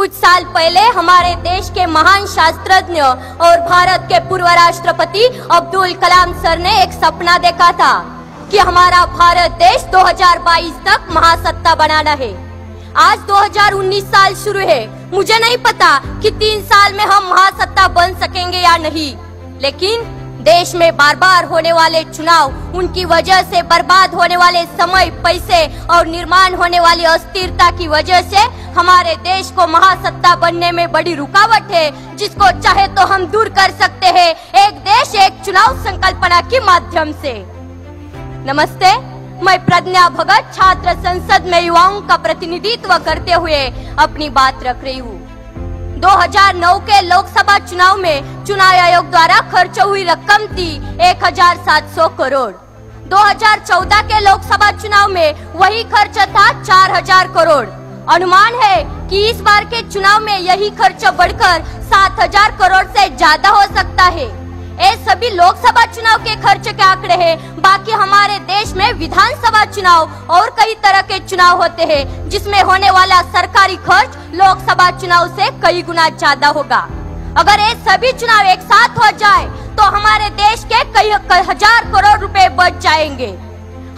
कुछ साल पहले हमारे देश के महान शास्त्रज्ञ और भारत के पूर्व राष्ट्रपति अब्दुल कलाम सर ने एक सपना देखा था कि हमारा भारत देश 2022 तक महासत्ता बनाना है। आज 2019 साल शुरू है। मुझे नहीं पता कि 3 साल में हम महासत्ता बन सकेंगे या नहीं, लेकिन देश में बार बार होने वाले चुनाव, उनकी वजह से बर्बाद होने वाले समय, पैसे और निर्माण होने वाली अस्थिरता की वजह से हमारे देश को महासत्ता बनने में बड़ी रुकावट है, जिसको चाहे तो हम दूर कर सकते हैं एक देश एक चुनाव संकल्पना के माध्यम से। नमस्ते, मैं प्रज्ञा भगत छात्र संसद में युवाओं का प्रतिनिधित्व करते हुए अपनी बात रख रही हूँ। 2009 के लोकसभा चुनाव में चुनाव आयोग द्वारा खर्च हुई रकम थी 1700 करोड़। 2014 के लोकसभा चुनाव में वही खर्च था 4000 करोड़। अनुमान है कि इस बार के चुनाव में यही खर्च बढ़कर 7000 करोड़ से ज्यादा हो सकता है। ये सभी लोकसभा चुनाव के खर्च के आंकड़े हैं। बाकी हमारे देश में विधानसभा चुनाव और कई तरह के चुनाव होते हैं, जिसमें होने वाला सरकारी खर्च लोकसभा चुनाव से कई गुना ज्यादा होगा। अगर ये सभी चुनाव एक साथ हो जाए तो हमारे देश के कई हजार करोड़ रुपए बच जाएंगे।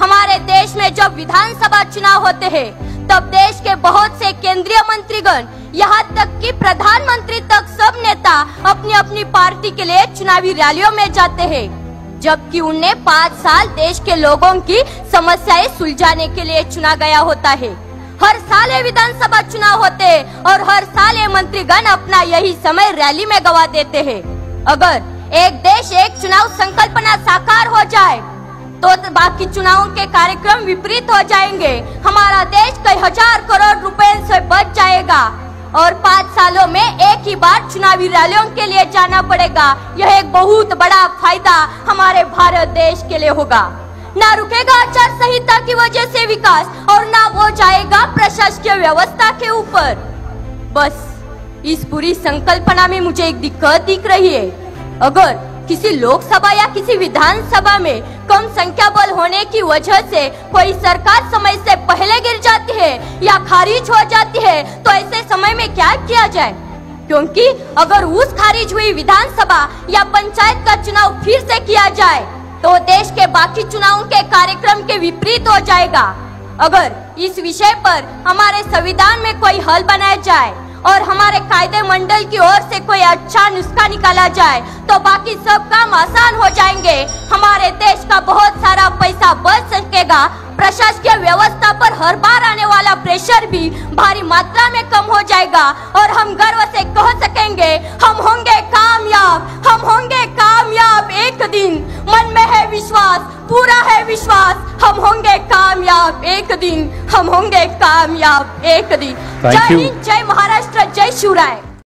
हमारे देश में जब विधानसभा चुनाव होते हैं तब देश के बहुत से केंद्रीय मंत्रीगण, यहाँ तक कि प्रधानमंत्री तक, सब नेता अपनी अपनी पार्टी के लिए चुनावी रैलियों में जाते हैं, जबकि उन्हें 5 साल देश के लोगों की समस्याएं सुलझाने के लिए चुना गया होता है। हर साल ये विधानसभा चुनाव होते हैं और हर साल ये मंत्रीगण अपना यही समय रैली में गवा देते हैं। अगर एक देश एक चुनाव संकल्पना साकार हो जाए तो बाकी चुनावों के कार्यक्रम विपरीत हो जाएंगे। हमारा देश कई हजार करोड़ रुपए से बच जाएगा और 5 सालों में एक ही बार चुनावी रैलियों के लिए जाना पड़ेगा। यह एक बहुत बड़ा फायदा हमारे भारत देश के लिए होगा। ना रुकेगा आचार संहिता की वजह से विकास और ना वो जाएगा प्रशासकीय व्यवस्था के ऊपर। बस इस पूरी संकल्पना में मुझे एक दिक्कत दिख रही है। अगर किसी लोकसभा या किसी विधानसभा में कम संख्या बल होने की वजह से कोई सरकार समय से पहले गिर जाती है या खारिज हो जाती है, तो ऐसे समय में क्या किया जाए? क्योंकि अगर उस खारिज हुई विधानसभा या पंचायत का चुनाव फिर से किया जाए तो देश के बाकी चुनावों के कार्यक्रम के विपरीत हो जाएगा। अगर इस विषय पर हमारे संविधान में कोई हल बनाया जाए और हमारे कायदे मंडल की ओर से कोई अच्छा नुस्खा निकाला जाए तो बाकी सब काम आसान हो जाएंगे। हमारे देश का बहुत सारा पैसा बच सकेगा। प्रशासकीय व्यवस्था पर हर बार आने वाला प्रेशर भी भारी मात्रा में कम हो जाएगा और हम गर्व से कह सकेंगे, हम होंगे कामयाब, हम होंगे कामयाब एक दिन। मन में है विश्वास, पूरा है विश्वास, हम होंगे कामयाब एक दिन, हम होंगे कामयाब एक दिन। जय हिंद, जय महाराष्ट्र, जय शिवराय।